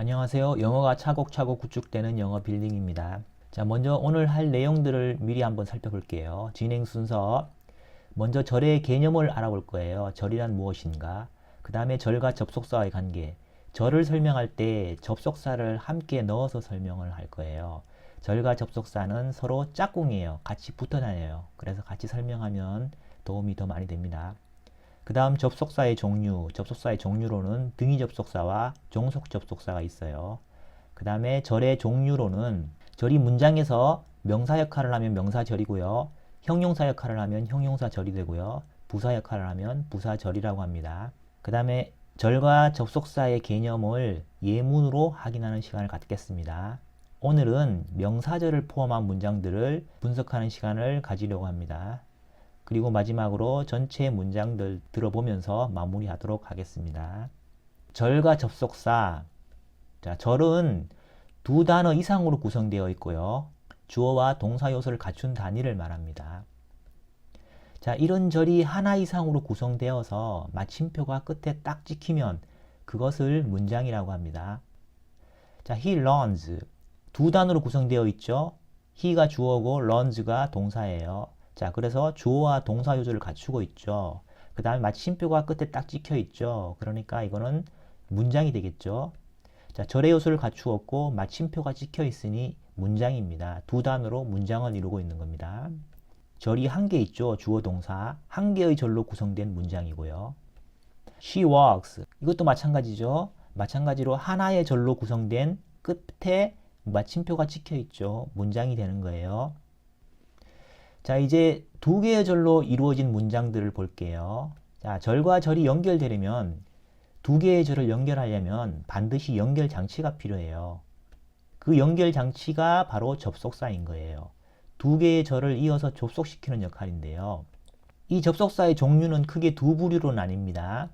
안녕하세요. 영어가 차곡차곡 구축되는 영어 빌딩입니다. 자, 먼저 오늘 할 내용들을 미리 한번 살펴볼게요. 진행 순서. 먼저 절의 개념을 알아볼 거예요. 절이란 무엇인가? 그 다음에 절과 접속사의 관계. 절을 설명할 때 접속사를 함께 넣어서 설명을 할 거예요. 절과 접속사는 서로 짝꿍이에요. 같이 붙어 다녀요. 그래서 같이 설명하면 도움이 더 많이 됩니다. 그 다음 접속사의 종류, 접속사의 종류로는 등위 접속사와 종속 접속사가 있어요. 그 다음에 절의 종류로는 절이 문장에서 명사 역할을 하면 명사절이고요. 형용사 역할을 하면 형용사절이 되고요. 부사 역할을 하면 부사절이라고 합니다. 그 다음에 절과 접속사의 개념을 예문으로 확인하는 시간을 갖겠습니다. 오늘은 명사절을 포함한 문장들을 분석하는 시간을 가지려고 합니다. 그리고 마지막으로 전체 문장들 들어보면서 마무리하도록 하겠습니다. 절과 접속사. 자, 절은 두 단어 이상으로 구성되어 있고요. 주어와 동사 요소를 갖춘 단위를 말합니다. 자, 이런 절이 하나 이상으로 구성되어서 마침표가 끝에 딱 찍히면 그것을 문장이라고 합니다. 자, he runs. 두 단어로 구성되어 있죠. he가 주어고 runs가 동사예요. 자, 그래서 주어와 동사 요소를 갖추고 있죠. 그 다음에 마침표가 끝에 딱 찍혀 있죠. 그러니까 이거는 문장이 되겠죠. 자, 절의 요소를 갖추었고 마침표가 찍혀 있으니 문장입니다. 두 단어로 문장을 이루고 있는 겁니다. 절이 한 개 있죠. 주어 동사. 한 개의 절로 구성된 문장이고요. She walks. 이것도 마찬가지죠. 마찬가지로 하나의 절로 구성된 끝에 마침표가 찍혀 있죠. 문장이 되는 거예요. 자, 이제 두 개의 절로 이루어진 문장들을 볼게요. 자, 절과 절이 연결되려면 두 개의 절을 연결하려면 반드시 연결 장치가 필요해요. 그 연결 장치가 바로 접속사인 거예요. 두 개의 절을 이어서 접속시키는 역할인데요. 이 접속사의 종류는 크게 두 부류로 나뉩니다.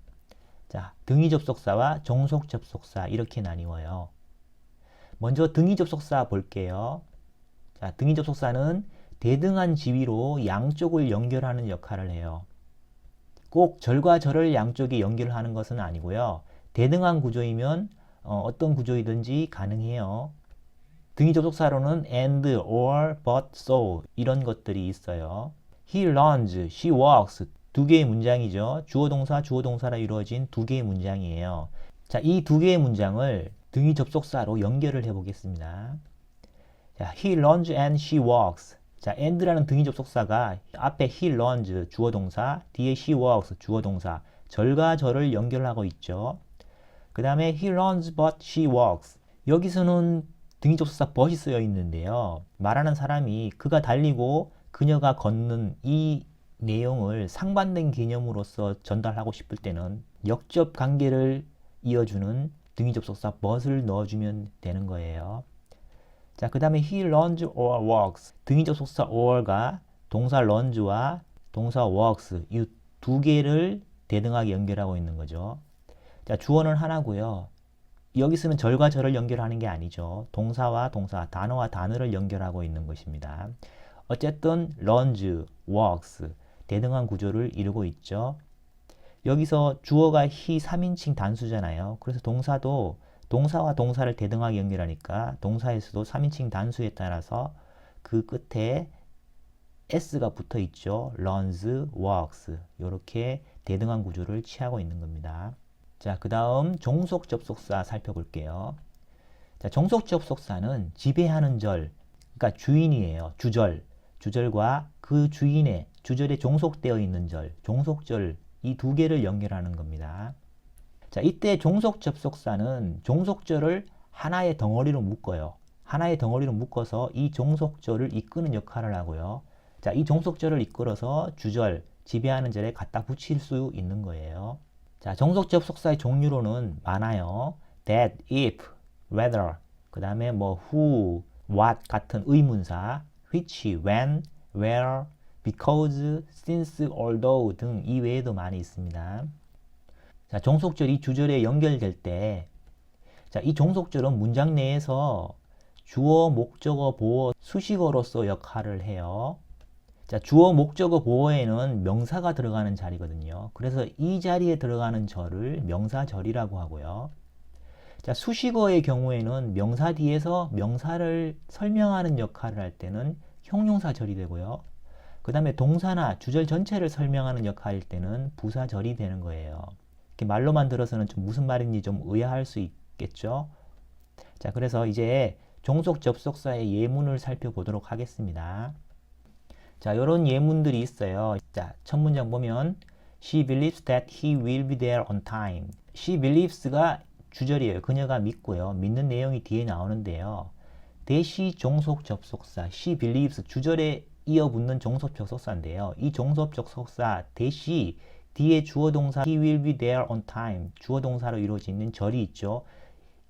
자, 등위 접속사와 종속 접속사 이렇게 나뉘어요. 먼저 등위 접속사 볼게요. 자, 등위 접속사는 대등한 지위로 양쪽을 연결하는 역할을 해요. 꼭 절과 절을 양쪽에 연결하는 것은 아니고요. 대등한 구조이면 어떤 구조이든지 가능해요. 등위 접속사로는 and, or, but, so 이런 것들이 있어요. He runs, she walks 두 개의 문장이죠. 주어 동사, 주어 동사로 이루어진 두 개의 문장이에요. 자, 이 두 개의 문장을 등위 접속사로 연결을 해보겠습니다. 자, he runs and she walks. 자, and라는 등위 접속사가 앞에 he runs 주어 동사, 뒤에 she walks 주어 동사, 절과 절을 연결하고 있죠. 그 다음에 he runs but she walks. 여기서는 등위 접속사 but이 쓰여 있는데요. 말하는 사람이 그가 달리고 그녀가 걷는 이 내용을 상반된 개념으로서 전달하고 싶을 때는 역접 관계를 이어주는 등위 접속사 but을 넣어주면 되는 거예요. 자, 그 다음에 he runs or walks. 등위 접속사 or가 동사 runs와 동사 walks 이 두 개를 대등하게 연결하고 있는 거죠. 자, 주어는 하나고요. 여기서는 절과 절을 연결하는 게 아니죠. 동사와 동사, 단어와 단어를 연결하고 있는 것입니다. 어쨌든 runs, walks 대등한 구조를 이루고 있죠. 여기서 주어가 he 3인칭 단수잖아요. 그래서 동사도 동사와 동사를 대등하게 연결하니까 동사에서도 3인칭 단수에 따라서 그 끝에 s가 붙어 있죠. runs, walks 이렇게 대등한 구조를 취하고 있는 겁니다. 자, 그 다음 종속 접속사 살펴볼게요. 자, 종속 접속사는 지배하는 절, 그러니까 주인이에요. 주절, 주절과 그 주인의 주절에 종속되어 있는 절, 종속절 이 두 개를 연결하는 겁니다. 자, 이때 종속 접속사는 종속절을 하나의 덩어리로 묶어요. 하나의 덩어리로 묶어서 이 종속절을 이끄는 역할을 하고요. 자, 이 종속절을 이끌어서 주절, 지배하는 절에 갖다 붙일 수 있는 거예요. 자, 종속 접속사의 종류로는 많아요. that, if, whether, 그 다음에 뭐 who, what 같은 의문사, which, when, where, because, since, although 등 이외에도 많이 있습니다. 자, 종속절이 주절에 연결될 때, 자, 이 종속절은 문장 내에서 주어, 목적어, 보어, 수식어로서 역할을 해요. 자, 주어, 목적어, 보어에는 명사가 들어가는 자리거든요. 그래서 이 자리에 들어가는 절을 명사절이라고 하고요. 자, 수식어의 경우에는 명사 뒤에서 명사를 설명하는 역할을 할 때는 형용사절이 되고요. 그 다음에 동사나 주절 전체를 설명하는 역할일 때는 부사절이 되는 거예요. 이렇게 말로만 들어서는 좀 무슨 말인지 좀 의아할 수 있겠죠. 자, 그래서 이제 종속 접속사의 예문을 살펴보도록 하겠습니다. 자, 이런 예문들이 있어요. 자, 첫 문장 보면 She believes that he will be there on time. She believes가 주절이에요. 그녀가 믿고요. 믿는 내용이 뒤에 나오는데요. 대시 종속 접속사 she believes 주절에 이어붙는 종속 접속사인데요. 이 종속 접속사 대시 뒤에 주어 동사 he will be there on time 주어 동사로 이루어지는 절이 있죠.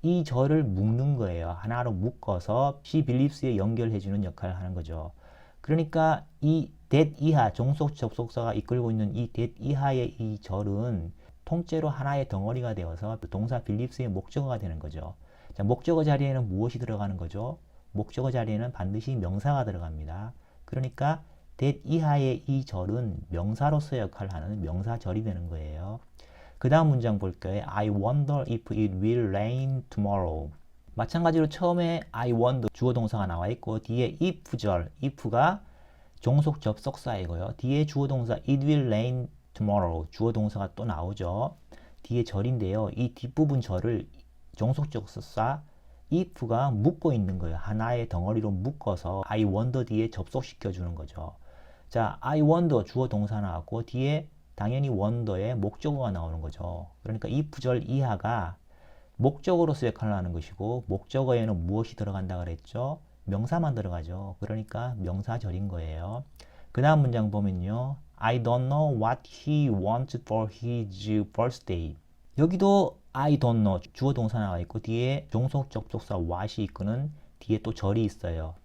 이 절을 묶는 거예요. 하나로 묶어서 she believes에 연결해주는 역할을 하는 거죠. 그러니까 이 that 이하 종속 접속사가 이끌고 있는 이 that 이하의 이 절은 통째로 하나의 덩어리가 되어서 동사 believe스의 목적어가 되는 거죠. 자, 목적어 자리에는 무엇이 들어가는 거죠? 목적어 자리에는 반드시 명사가 들어갑니다. 그러니까 that 이하의 이 절은 명사로서의 역할을 하는 명사절이 되는 거예요. 그 다음 문장 볼까요? I wonder if it will rain tomorrow. 마찬가지로 처음에 I wonder 주어 동사가 나와 있고 뒤에 if절, if가 종속 접속사이고요. 뒤에 주어 동사 it will rain tomorrow 주어 동사가 또 나오죠. 뒤에 절인데요. 이 뒷부분 절을 종속 접속사 if가 묶고 있는 거예요. 하나의 덩어리로 묶어서 I wonder 뒤에 접속시켜 주는 거죠. 자, I wonder 주어 동사 나왔고 뒤에 당연히 wonder의 목적어가 나오는 거죠. 그러니까 if절 이하가 목적어로서 역할을 하는 것이고 목적어에는 무엇이 들어간다 그랬죠? 명사만 들어가죠. 그러니까 명사절인 거예요. 그 다음 문장 보면요. I don't know what he wants for his birthday. 여기도 I don't know 주어 동사 나와 있고 뒤에 종속 접속사 what이 이끄는 뒤에 또 절이 있어요.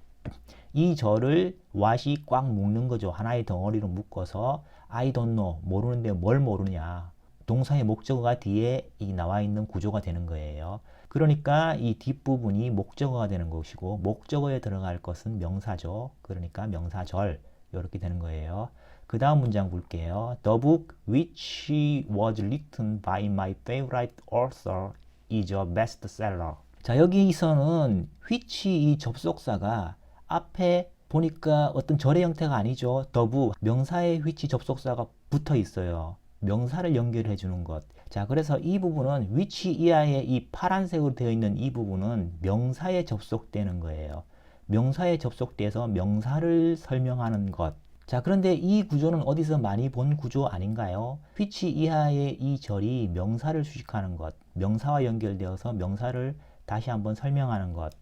이 절을 what이 꽉 묶는 거죠. 하나의 덩어리로 묶어서 I don't know 모르는데 뭘 모르냐. 동사의 목적어가 뒤에 이 나와 있는 구조가 되는 거예요. 그러니까 이 뒷부분이 목적어가 되는 것이고 목적어에 들어갈 것은 명사죠. 그러니까 명사절 이렇게 되는 거예요. 그 다음 문장 볼게요. The book which was written by my favorite author is a bestseller. 자, 여기서는 which 이 접속사가 앞에 보니까 어떤 절의 형태가 아니죠. the book 명사의 which 접속사가 붙어 있어요. 명사를 연결해 주는 것. 자, 그래서 이 부분은 which 이하의 이 파란색으로 되어 있는 이 부분은 명사에 접속되는 거예요. 명사에 접속돼서 명사를 설명하는 것. 자, 그런데 이 구조는 어디서 많이 본 구조 아닌가요? which 이하의 이 절이 명사를 수식하는 것, 명사와 연결되어서 명사를 다시 한번 설명하는 것.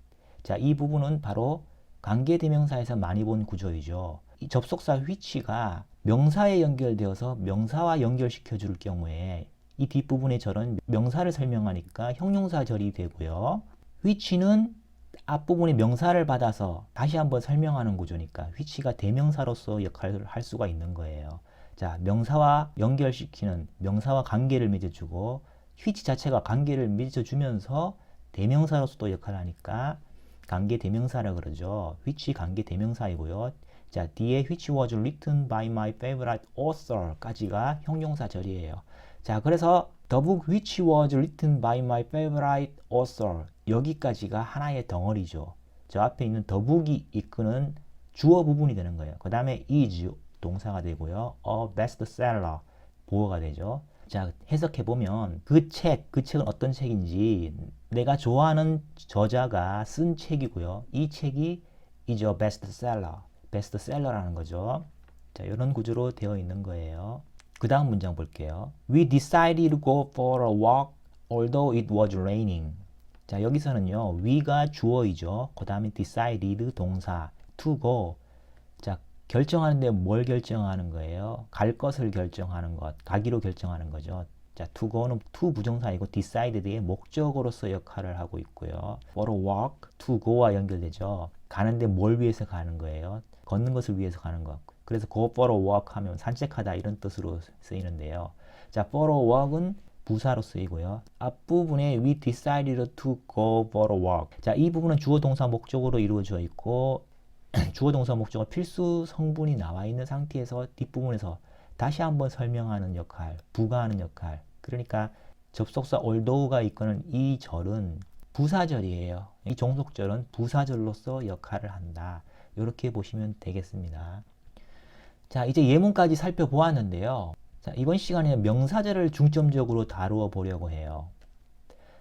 자, 이 부분은 바로 관계대명사에서 많이 본 구조이죠. 이 접속사 which가 명사에 연결되어서 명사와 연결시켜 줄 경우에 이 뒷부분의 절은 명사를 설명하니까 형용사절이 되고요. which는 앞부분에 명사를 받아서 다시 한번 설명하는 구조니까 which가 대명사로서 역할을 할 수가 있는 거예요. 자, 명사와 연결시키는 명사와 관계를 맺어주고 which 자체가 관계를 맺어주면서 대명사로서도 역할을 하니까 관계 대명사라 그러죠. which 관계 대명사이고요. 자, 뒤에 which was written by my favorite author까지가 형용사절이에요. 자, 그래서 the book which was written by my favorite author 여기까지가 하나의 덩어리죠. 저 앞에 있는 the book이 이끄는 주어 부분이 되는 거예요. 그 다음에 is 동사가 되고요. a bestseller 보어가 되죠. 자, 해석해보면 그 책은 어떤 책인지 내가 좋아하는 저자가 쓴 책이고요. 이 책이 is a bestseller. 베스트셀러라는 거죠. 자, 이런 구조로 되어 있는 거예요. 그 다음 문장 볼게요. We decided to go for a walk although it was raining. 자, 여기서는요. we가 주어이죠. 그 다음에 decided 동사 to go. 자, 결정하는데 뭘 결정하는 거예요? 갈 것을 결정하는 것, 가기로 결정하는 거죠. 자, to go는 to 부정사이고 decided의 목적어로서 역할을 하고 있고요. for a walk, to go와 연결되죠. 가는데 뭘 위해서 가는 거예요? 걷는 것을 위해서 가는 것. 그래서 go for a walk 하면 산책하다 이런 뜻으로 쓰이는데요. 자, for a walk은 부사로 쓰이고요. 앞부분에 we decided to go for a walk. 자, 이 부분은 주어 동사 목적으로 이루어져 있고 주어 동사 목적어 필수 성분이 나와 있는 상태에서 뒷부분에서 다시 한번 설명하는 역할, 부가하는 역할. 그러니까 접속사 although가 이끄는 이 절은 부사절이에요. 이 종속절은 부사절로서 역할을 한다. 이렇게 보시면 되겠습니다. 자, 이제 예문까지 살펴보았는데요. 자, 이번 시간에 명사절을 중점적으로 다루어 보려고 해요.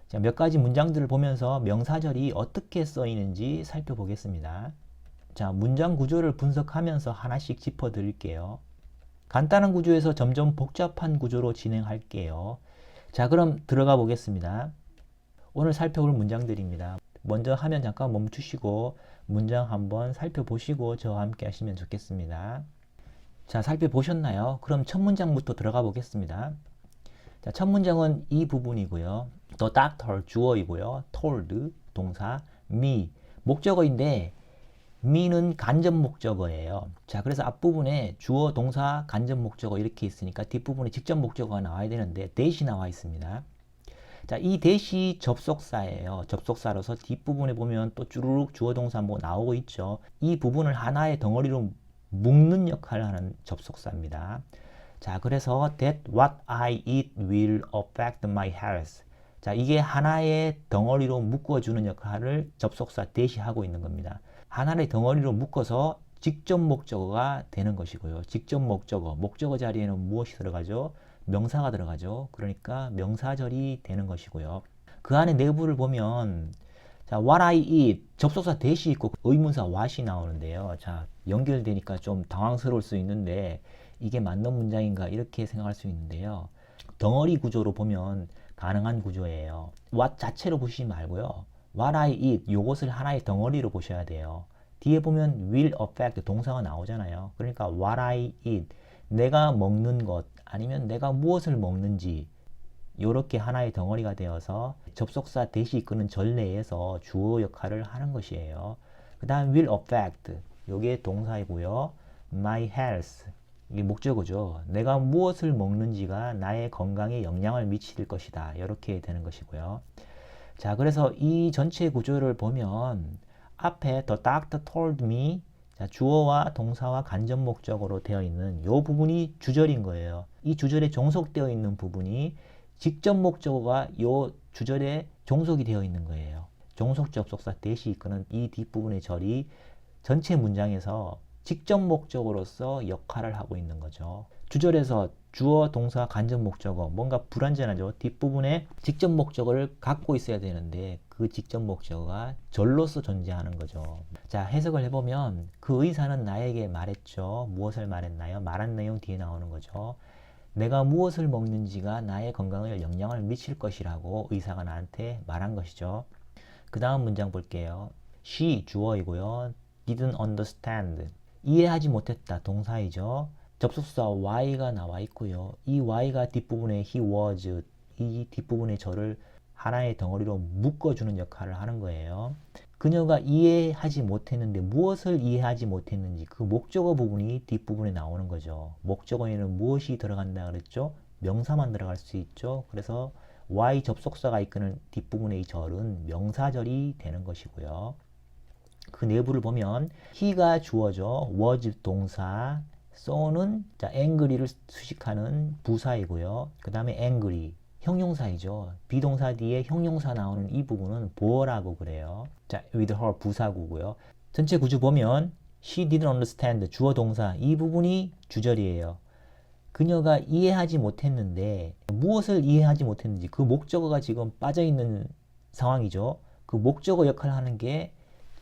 자, 몇 가지 문장들을 보면서 명사절이 어떻게 쓰이는지 살펴보겠습니다. 자, 문장 구조를 분석하면서 하나씩 짚어 드릴게요. 간단한 구조에서 점점 복잡한 구조로 진행할게요. 자, 그럼 들어가 보겠습니다. 오늘 살펴볼 문장들입니다. 먼저 화면 잠깐 멈추시고 문장 한번 살펴보시고 저와 함께 하시면 좋겠습니다. 자, 살펴보셨나요? 그럼 첫 문장부터 들어가 보겠습니다. 자, 첫 문장은 이 부분이고요. The doctor 주어이고요. told 동사, me 목적어인데 me는 간접 목적어예요. 자, 그래서 앞부분에 주어, 동사, 간접 목적어 이렇게 있으니까 뒷부분에 직접 목적어가 나와야 되는데 that이 나와 있습니다. 자, 이 that이 접속사예요. 접속사로서 뒷부분에 보면 또 쭈루룩 주어, 동사 뭐 나오고 있죠. 이 부분을 하나의 덩어리로 묶는 역할을 하는 접속사입니다. 자, 그래서 that what I eat will affect my health. 자, 이게 하나의 덩어리로 묶어주는 역할을 접속사 that이 하고 있는 겁니다. 하나의 덩어리로 묶어서 직접 목적어가 되는 것이고요. 직접 목적어, 목적어 자리에는 무엇이 들어가죠? 명사가 들어가죠. 그러니까 명사절이 되는 것이고요. 그 안에 내부를 보면 자, what I eat 접속사 that이 있고 의문사 what이 나오는데요. 자, 연결되니까 좀 당황스러울 수 있는데 이게 맞는 문장인가 이렇게 생각할 수 있는데요. 덩어리 구조로 보면 가능한 구조예요. what 자체로 보시지 말고요. what I eat 요것을 하나의 덩어리로 보셔야 돼요. 뒤에 보면 will affect 동사가 나오잖아요. 그러니까 what I eat 내가 먹는 것 아니면 내가 무엇을 먹는지 이렇게 하나의 덩어리가 되어서 접속사 that이 이끄는 전례에서 주어 역할을 하는 것이에요. 그 다음 will affect 요게 동사이고요. my health 이게 목적어죠. 내가 무엇을 먹는지가 나의 건강에 영향을 미칠 것이다. 이렇게 되는 것이고요. 자, 그래서 이 전체 구조를 보면 앞에 the doctor told me 자, 주어와 동사와 간접 목적어로 되어 있는 이 부분이 주절인 거예요. 이 주절에 종속되어 있는 부분이 직접 목적어가 이 주절에 종속이 되어 있는 거예요. 종속 접속사 that이 이끄는 이 뒷부분의 절이 전체 문장에서 직접 목적어로서 역할을 하고 있는 거죠. 주절에서 주어, 동사, 간접 목적어 뭔가 불완전하죠. 뒷부분에 직접 목적어를 갖고 있어야 되는데 그 직접 목적어가 절로서 존재하는 거죠. 자, 해석을 해보면 그 의사는 나에게 말했죠. 무엇을 말했나요? 말한 내용 뒤에 나오는 거죠. 내가 무엇을 먹는지가 나의 건강에 영향을 미칠 것이라고 의사가 나한테 말한 것이죠. 그 다음 문장 볼게요. She 주어이고요. didn't understand 이해하지 못했다 동사이죠. 접속사 y가 나와 있고요. 이 y가 뒷부분에 he was 이 뒷부분의 절을 하나의 덩어리로 묶어주는 역할을 하는 거예요. 그녀가 이해하지 못했는데 무엇을 이해하지 못했는지 그 목적어 부분이 뒷부분에 나오는 거죠. 목적어에는 무엇이 들어간다 그랬죠? 명사만 들어갈 수 있죠. 그래서 y 접속사가 이끄는 뒷부분의 이 절은 명사절이 되는 것이고요. 그 내부를 보면 he가 주어죠. was 동사, so는 자, angry를 수식하는 부사이고요. 그 다음에 angry 형용사이죠. 비동사 뒤에 형용사 나오는 이 부분은 bore라고 그래요. 자, with her 부사구고요. 전체 구조 보면 she didn't understand 주어 동사 이 부분이 주절이에요. 그녀가 이해하지 못했는데 무엇을 이해하지 못했는지 그 목적어가 지금 빠져있는 상황이죠. 그 목적어 역할을 하는 게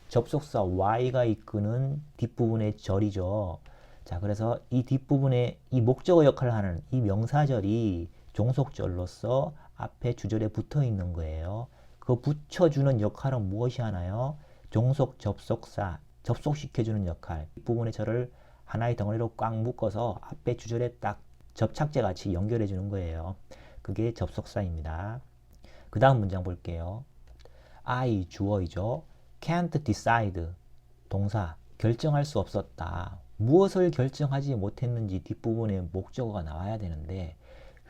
접속사 y가 이끄는 뒷부분의 절이죠. 자, 그래서 이 뒷부분에 이 목적어 역할을 하는 이 명사절이 종속절로서 앞에 주절에 붙어 있는 거예요. 그 붙여주는 역할은 무엇이 하나요? 종속 접속사, 접속시켜주는 역할. 뒷부분의 절을 하나의 덩어리로 꽉 묶어서 앞에 주절에 딱 접착제 같이 연결해 주는 거예요. 그게 접속사입니다. 그 다음 문장 볼게요. I 주어이죠. can't decide 동사 결정할 수 없었다. 무엇을 결정하지 못했는지 뒷부분에 목적어가 나와야 되는데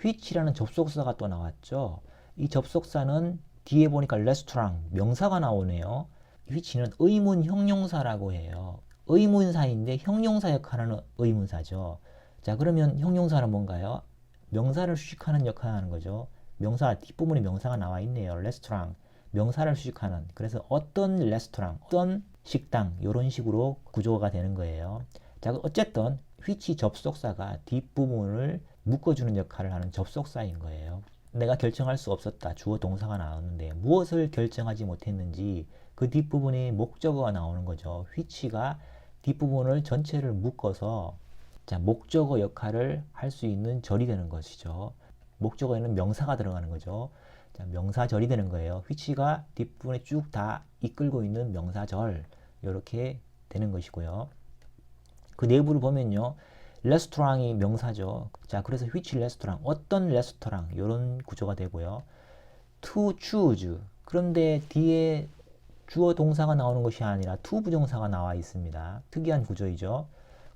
which라는 접속사가 또 나왔죠. 이 접속사는 뒤에 보니까 restaurant 명사가 나오네요. which는 의문 형용사라고 해요. 의문사인데 형용사 역할하는 의문사죠. 자, 그러면 형용사는 뭔가요? 명사를 수식하는 역할을 하는 거죠. 명사 뒷부분에 명사가 나와 있네요. restaurant 명사를 수식하는, 그래서 어떤 레스토랑, 어떤 식당 이런 식으로 구조가 되는 거예요. 자, 어쨌든 which 접속사가 뒷부분을 묶어주는 역할을 하는 접속사인 거예요. 내가 결정할 수 없었다. 주어 동사가 나오는데 무엇을 결정하지 못했는지 그 뒷부분에 목적어가 나오는 거죠. which가 뒷부분을 전체를 묶어서 자, 목적어 역할을 할 수 있는 절이 되는 것이죠. 목적어에는 명사가 들어가는 거죠. 자, 명사절이 되는 거예요. which가 뒷부분에 쭉 다 이끌고 있는 명사절 이렇게 되는 것이고요. 그 내부를 보면요. 레스토랑이 명사죠. 자, 그래서 which 레스토랑, 어떤 레스토랑 이런 구조가 되고요. to choose, 그런데 뒤에 주어 동사가 나오는 것이 아니라 to 부정사가 나와 있습니다. 특이한 구조이죠.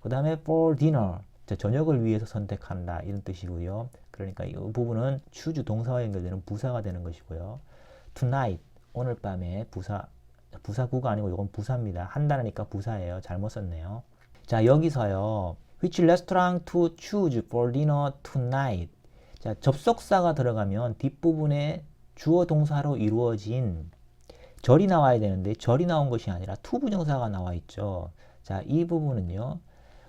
그 다음에 for dinner, 자, 저녁을 위해서 선택한다 이런 뜻이고요. 그러니까 이 부분은 choose 동사와 연결되는 부사가 되는 것이고요. tonight, 오늘 밤에 부사구가 아니고 이건 부사입니다. 한다니까 부사예요. 잘못 썼네요. 자, 여기서요. which restaurant to choose for dinner tonight. 자, 접속사가 들어가면 뒷부분에 주어 동사로 이루어진 절이 나와야 되는데 절이 나온 것이 아니라 to 부정사가 나와 있죠. 자, 이 부분은요.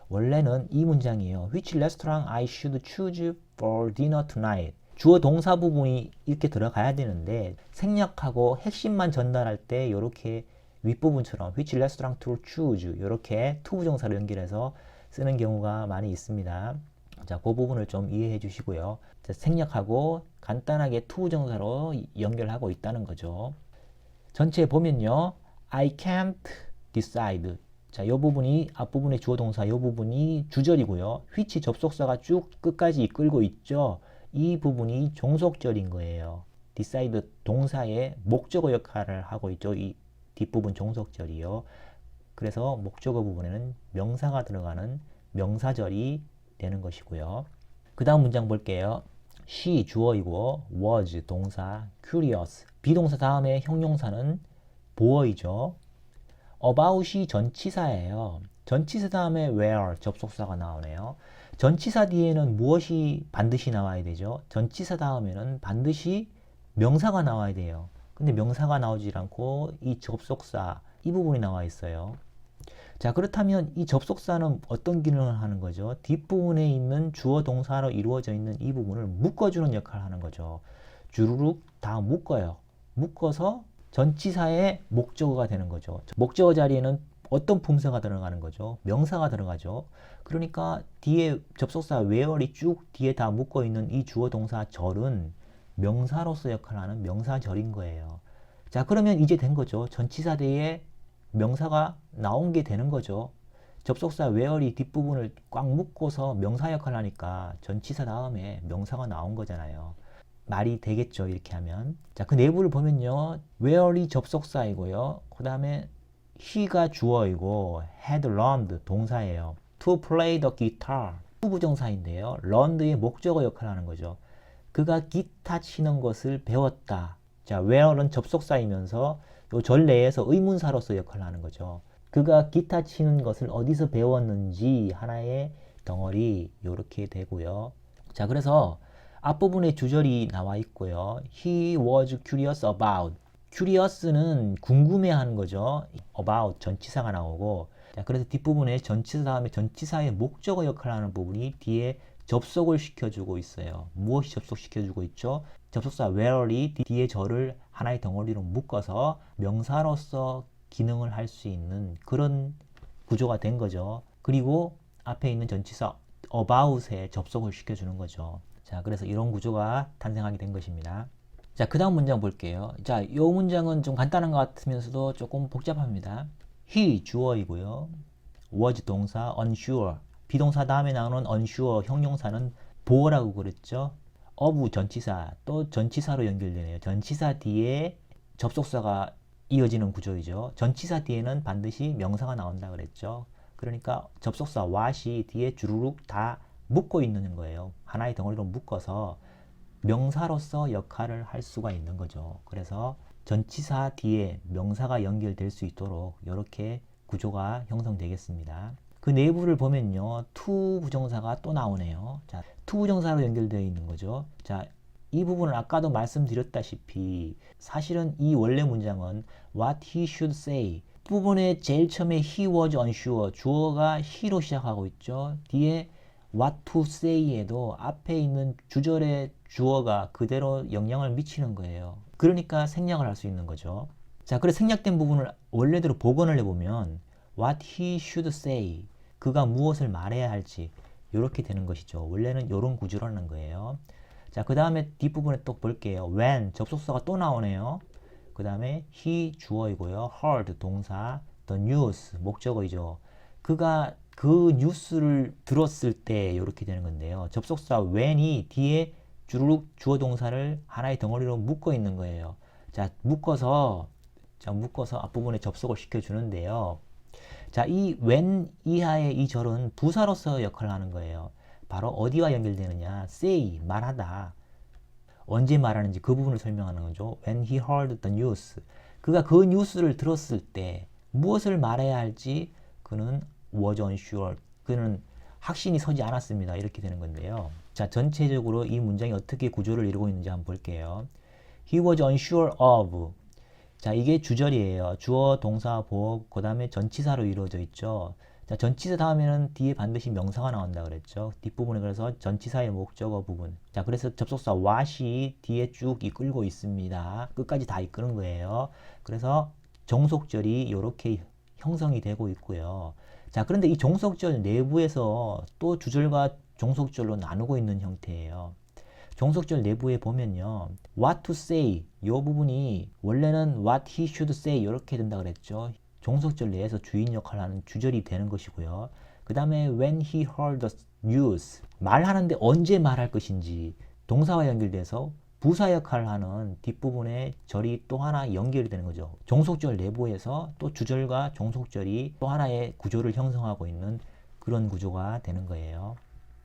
원래는 이 문장이에요. which restaurant I should choose for dinner tonight. 주어 동사 부분이 이렇게 들어가야 되는데 생략하고 핵심만 전달할 때 이렇게 윗부분처럼 which restaurant to choose 이렇게 to 부정사를 연결해서 쓰는 경우가 많이 있습니다. 자, 그 부분을 좀 이해해 주시고요. 자, 생략하고 간단하게 to 부정사로 연결하고 있다는 거죠. 전체 보면요. I can't decide. 자, 이 부분이 앞부분의 주어 동사 이 부분이 주절이고요. which 접속사가 쭉 끝까지 이끌고 있죠. 이 부분이 종속절인 거예요. decide 동사의 목적어 역할을 하고 있죠. 이 뒷부분 종속절이요. 그래서 목적어 부분에는 명사가 들어가는 명사절이 되는 것이고요. 그 다음 문장 볼게요. she 주어이고 was 동사, curious 비동사 다음에 형용사는 보어이죠. about이 전치사예요. 전치사 다음에 where 접속사가 나오네요. 전치사 뒤에는 무엇이 반드시 나와야 되죠? 전치사 다음에는 반드시 명사가 나와야 돼요. 근데 명사가 나오질 않고 이 접속사 이 부분이 나와 있어요. 자, 그렇다면 이 접속사는 어떤 기능을 하는 거죠? 뒷부분에 있는 주어 동사로 이루어져 있는 이 부분을 묶어주는 역할을 하는 거죠. 주르륵 다 묶어요. 묶어서 전치사의 목적어가 되는 거죠. 목적어 자리에는 어떤 품사가 들어가는 거죠? 명사가 들어가죠. 그러니까 뒤에 접속사 where이 쭉 뒤에 다 묶어 있는 이 주어 동사 절은 명사로서 역할을 하는 명사절인 거예요. 자, 그러면 이제 된 거죠. 전치사 뒤에 명사가 나온 게 되는 거죠. 접속사 where이 뒷부분을 꽉 묶어서 명사 역할을 하니까 전치사 다음에 명사가 나온 거잖아요. 말이 되겠죠, 이렇게 하면. 자, 그 내부를 보면요. where이 접속사이고요. 그 다음에 he가 주어이고 had learned 동사예요. to play the guitar 부정사인데요. learned의 목적어 역할을 하는 거죠. 그가 기타 치는 것을 배웠다. 자, where는 접속사이면서 이 절 내에서 의문사로서 역할을 하는 거죠. 그가 기타 치는 것을 어디서 배웠는지 하나의 덩어리 이렇게 되고요. 자, 그래서 앞부분에 주절이 나와 있고요. He was curious about. curious는 궁금해하는 거죠. about 전치사가 나오고. 자, 그래서 뒷부분에 전치사 다음에 전치사의 목적어 역할을 하는 부분이 뒤에 접속을 시켜주고 있어요. 무엇이 접속시켜주고 있죠? 접속사 where이 뒤에 절을 하나의 덩어리로 묶어서 명사로서 기능을 할 수 있는 그런 구조가 된 거죠. 그리고 앞에 있는 전치사 about에 접속을 시켜주는 거죠. 자, 그래서 이런 구조가 탄생하게 된 것입니다. 자, 그 다음 문장 볼게요. 자, 이 문장은 좀 간단한 것 같으면서도 조금 복잡합니다. he 주어이고요. was 동사, unsure 비동사 다음에 나오는 unsure 형용사는 보어라고 그랬죠. of 전치사 또 전치사로 연결되네요. 전치사 뒤에 접속사가 이어지는 구조이죠. 전치사 뒤에는 반드시 명사가 나온다 그랬죠. 그러니까 접속사 what이 뒤에 주르륵 다 묶고 있는 거예요. 하나의 덩어리로 묶어서 명사로서 역할을 할 수가 있는 거죠. 그래서 전치사 뒤에 명사가 연결될 수 있도록 이렇게 구조가 형성되겠습니다. 그 내부를 보면요. to 부정사가 또 나오네요. 자, to 부정사로 연결되어 있는 거죠. 자, 이 부분은 아까도 말씀드렸다시피 사실은 이 원래 문장은 what he should say 부분에 제일 처음에 he was unsure 주어가 he로 시작하고 있죠. 뒤에 what to say에도 앞에 있는 주절의 주어가 그대로 영향을 미치는 거예요. 그러니까 생략을 할 수 있는 거죠. 자, 그래서 생략된 부분을 원래대로 복원을 해보면 what he should say 그가 무엇을 말해야 할지 이렇게 되는 것이죠. 원래는 이런 구조라는 거예요. 자, 그 다음에 뒷부분에 또 볼게요. when 접속사가 또 나오네요. 그 다음에 he 주어이고요. heard 동사, the news 목적어이죠. 그가 그 뉴스를 들었을 때 이렇게 되는 건데요. 접속사 when이 뒤에 주르륵 주어 동사를 하나의 덩어리로 묶어 있는 거예요. 자, 묶어서 앞부분에 접속을 시켜주는데요. 자, 이 when 이하의 이 절은 부사로서 역할을 하는 거예요. 바로 어디와 연결되느냐? say, 말하다. 언제 말하는지 그 부분을 설명하는 거죠. When he heard the news. 그가 그 뉴스를 들었을 때 무엇을 말해야 할지 그는 was unsure. 그는 확신이 서지 않았습니다. 이렇게 되는 건데요. 자, 전체적으로 이 문장이 어떻게 구조를 이루고 있는지 한번 볼게요. He was unsure of. 자, 이게 주절이에요. 주어, 동사, 보어, 그 다음에 전치사로 이루어져 있죠. 자, 전치사 다음에는 뒤에 반드시 명사가 나온다 그랬죠. 뒷부분에 그래서 전치사의 목적어 부분. 자, 그래서 접속사 what이 뒤에 쭉 이끌고 있습니다. 끝까지 다 이끄는 거예요. 그래서 종속절이 이렇게 형성이 되고 있고요. 자, 그런데 이 종속절 내부에서 또 주절과 종속절로 나누고 있는 형태예요. 종속절 내부에 보면요. what to say 이 부분이 원래는 what he should say 이렇게 된다 그랬죠. 종속절 내에서 주인 역할을 하는 주절이 되는 것이고요. 그 다음에 when he heard the news 말하는데 언제 말할 것인지 동사와 연결돼서 부사 역할을 하는 뒷부분에 절이 또 하나 연결이 되는 거죠. 종속절 내부에서 또 주절과 종속절이 또 하나의 구조를 형성하고 있는 그런 구조가 되는 거예요.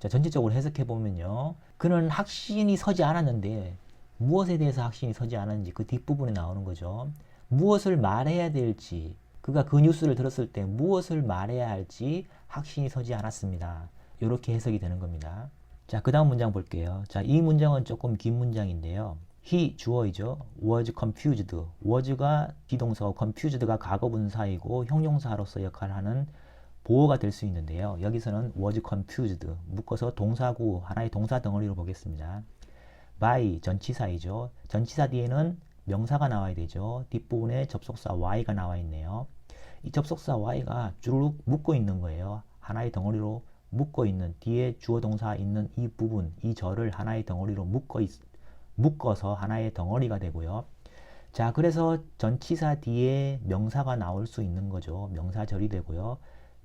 자, 전체적으로 해석해 보면요. 그는 확신이 서지 않았는데 무엇에 대해서 확신이 서지 않았는지 그 뒷부분에 나오는 거죠. 무엇을 말해야 될지 그가 그 뉴스를 들었을 때 무엇을 말해야 할지 확신이 서지 않았습니다. 이렇게 해석이 되는 겁니다. 자, 그 다음 문장 볼게요. 자, 이 문장은 조금 긴 문장인데요. he 주어이죠. was confused. was가 비동사고 confused가 과거분사이고 형용사로서 역할을 하는 보어가 될 수 있는데요. 여기서는 was confused 묶어서 동사구 하나의 동사 덩어리로 보겠습니다. by 전치사이죠. 전치사 뒤에는 명사가 나와야 되죠. 뒷부분에 접속사 y가 나와 있네요. 이 접속사 y가 주르륵 묶고 있는 거예요. 하나의 덩어리로 묶어 있는 뒤에 주어 동사 있는 이 부분 이 절을 하나의 덩어리로 묶어서 하나의 덩어리가 되고요. 자, 그래서 전치사 뒤에 명사가 나올 수 있는 거죠. 명사절이 되고요.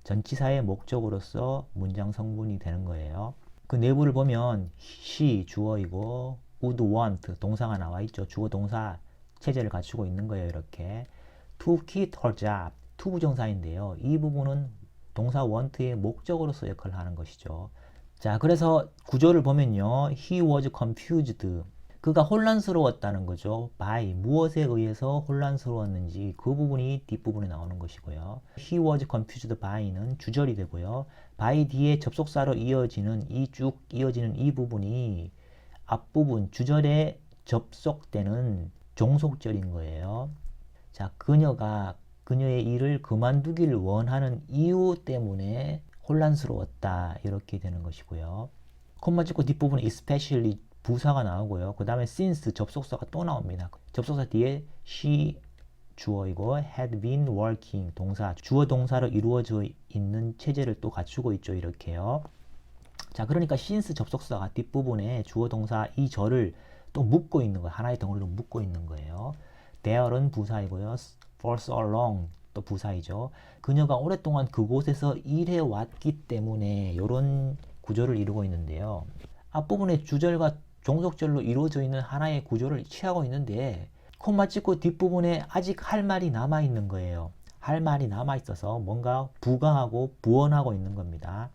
전치사의 목적으로서 문장 성분이 되는 거예요. 그 내부를 보면 she 주어이고 would want 동사가 나와 있죠. 주어 동사 체제를 갖추고 있는 거예요. 이렇게 to keep her job to 부정사인데요. 이 부분은 동사 want의 목적으로서 역할을 하는 것이죠. 자, 그래서 구조를 보면요. he was confused 그가 혼란스러웠다는 거죠. by 무엇에 의해서 혼란스러웠는지 그 부분이 뒷부분에 나오는 것이고요. he was confused by는 주절이 되고요. by 뒤에 접속사로 이어지는 이 쭉 이어지는 이 부분이 앞부분 주절에 접속되는 종속절인 거예요. 자, 그녀의 일을 그만두기를 원하는 이유 때문에 혼란스러웠다 이렇게 되는 것이고요. 콤마 찍고 뒷부분에 especially 부사가 나오고요. 그 다음에 since 접속사가 또 나옵니다. 접속사 뒤에 she 주어이고 had been working 동사 주어 동사로 이루어져 있는 체제를 또 갖추고 있죠. 이렇게요. 자, 그러니까 since 접속사가 뒷부분에 주어 동사 이 절을 또 묶고 있는 거예요. 하나의 덩어리로 묶고 있는 거예요. there은 부사이고요. for so long 또 부사이죠. 그녀가 오랫동안 그곳에서 일해 왔기 때문에 이런 구조를 이루고 있는데요. 앞부분에 주절과 종속절로 이루어져 있는 하나의 구조를 취하고 있는데 콤마 찍고 뒷부분에 아직 할 말이 남아 있는 거예요. 할 말이 남아 있어서 뭔가 부가하고 부언하고 있는 겁니다.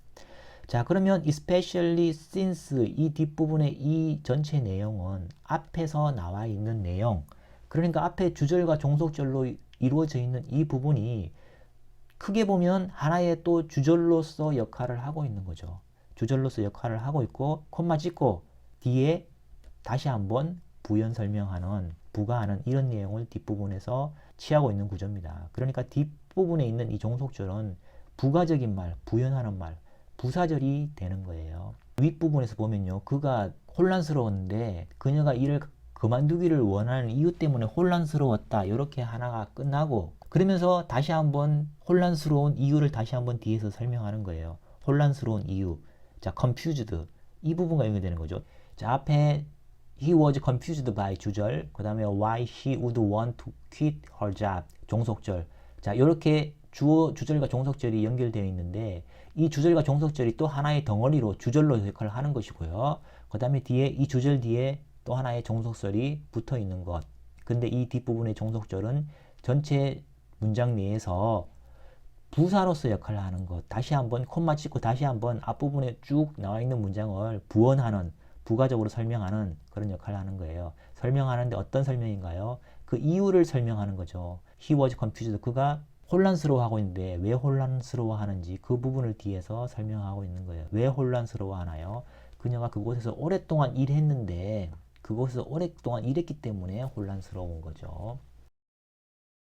자, 그러면 especially since 이 뒷부분의 이 전체 내용은 앞에서 나와 있는 내용 그러니까 앞에 주절과 종속절로 이루어져 있는 이 부분이 크게 보면 하나의 또 주절로서 역할을 하고 있는 거죠. 주절로서 역할을 하고 있고 콤마 찍고 뒤에 다시 한번 부연 설명하는, 부가하는 이런 내용을 뒷부분에서 취하고 있는 구조입니다. 그러니까 뒷부분에 있는 이 종속절은 부가적인 말, 부연하는 말, 부사절이 되는 거예요. 윗부분에서 보면요. 그가 혼란스러웠는데 그녀가 일을 그만두기를 원하는 이유 때문에 혼란스러웠다. 이렇게 하나가 끝나고, 그러면서 다시 한번 혼란스러운 이유를 다시 한번 뒤에서 설명하는 거예요. 혼란스러운 이유. 자, confused. 이 부분과 연결되는 거죠. 자, 앞에 he was confused by 주절, 그 다음에 why she would want to quit her job, 종속절. 자, 이렇게 주절과 종속절이 연결되어 있는데, 이 주절과 종속절이 또 하나의 덩어리로 주절로 역할을 하는 것이고요. 그 다음에 뒤에 이 주절 뒤에 또 하나의 종속절이 붙어 있는 것. 근데 이 뒷부분의 종속절은 전체 문장 내에서 부사로서 역할을 하는 것. 다시 한번 콤마 찍고 다시 한번 앞부분에 쭉 나와 있는 문장을 부언하는, 부가적으로 설명하는 그런 역할을 하는 거예요. 설명하는데 어떤 설명인가요? 그 이유를 설명하는 거죠. He was confused. 그가 혼란스러워하고 있는데 왜 혼란스러워하는지 그 부분을 뒤에서 설명하고 있는 거예요. 왜 혼란스러워하나요? 그녀가 그곳에서 오랫동안 일했는데, 그곳에서 오랫동안 일했기 때문에 혼란스러운 거죠.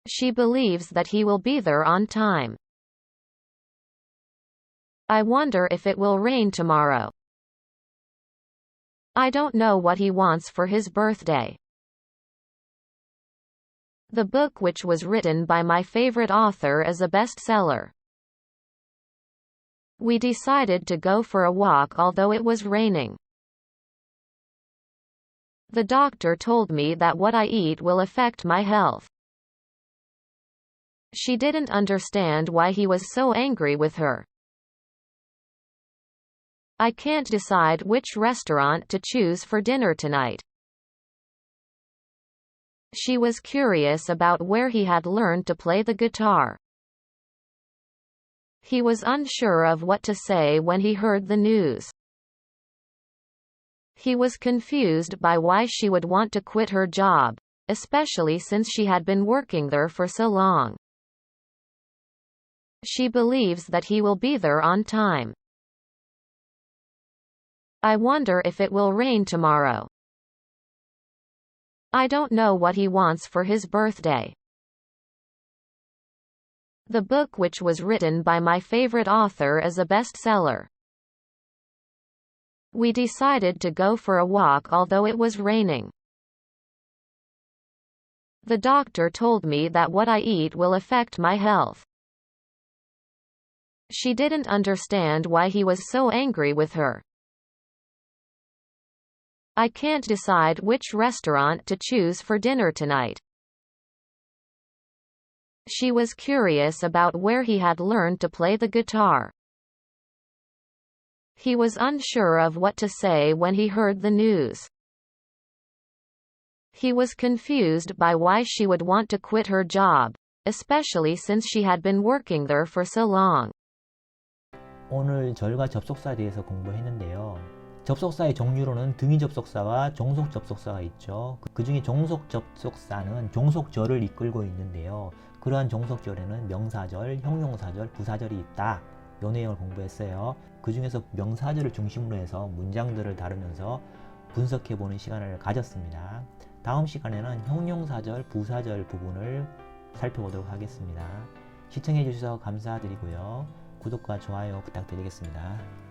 She believes that he will be there on time. I wonder if it will rain tomorrow. I don't know what he wants for his birthday. The book which was written by my favorite author is a bestseller. We decided to go for a walk although it was raining. The doctor told me that what I eat will affect my health. She didn't understand why he was so angry with her. I can't decide which restaurant to choose for dinner tonight. She was curious about where he had learned to play the guitar. He was unsure of what to say when he heard the news. He was confused by why she would want to quit her job, especially since she had been working there for so long. She believes that he will be there on time. I wonder if it will rain tomorrow. I don't know what he wants for his birthday. The book which was written by my favorite author is a bestseller. We decided to go for a walk although it was raining. The doctor told me that what I eat will affect my health. She didn't understand why he was so angry with her. I can't decide which restaurant to choose for dinner tonight. She was curious about where he had learned to play the guitar. He was unsure of what to say when he heard the news. He was confused by why she would want to quit her job, especially since she had been working there for so long. 오늘 절과 접속사에 대해서 공부했는데요. 접속사의 종류로는 등위 접속사와 종속 접속사가 있죠. 그 중에 종속 접속사는 종속절을 이끌고 있는데요. 그러한 종속절에는 명사절, 형용사절, 부사절이 있다. 이 내용을 공부했어요. 그 중에서 명사절을 중심으로 해서 문장들을 다루면서 분석해보는 시간을 가졌습니다. 다음 시간에는 형용사절, 부사절 부분을 살펴보도록 하겠습니다. 시청해주셔서 감사드리고요. 구독과 좋아요 부탁드리겠습니다.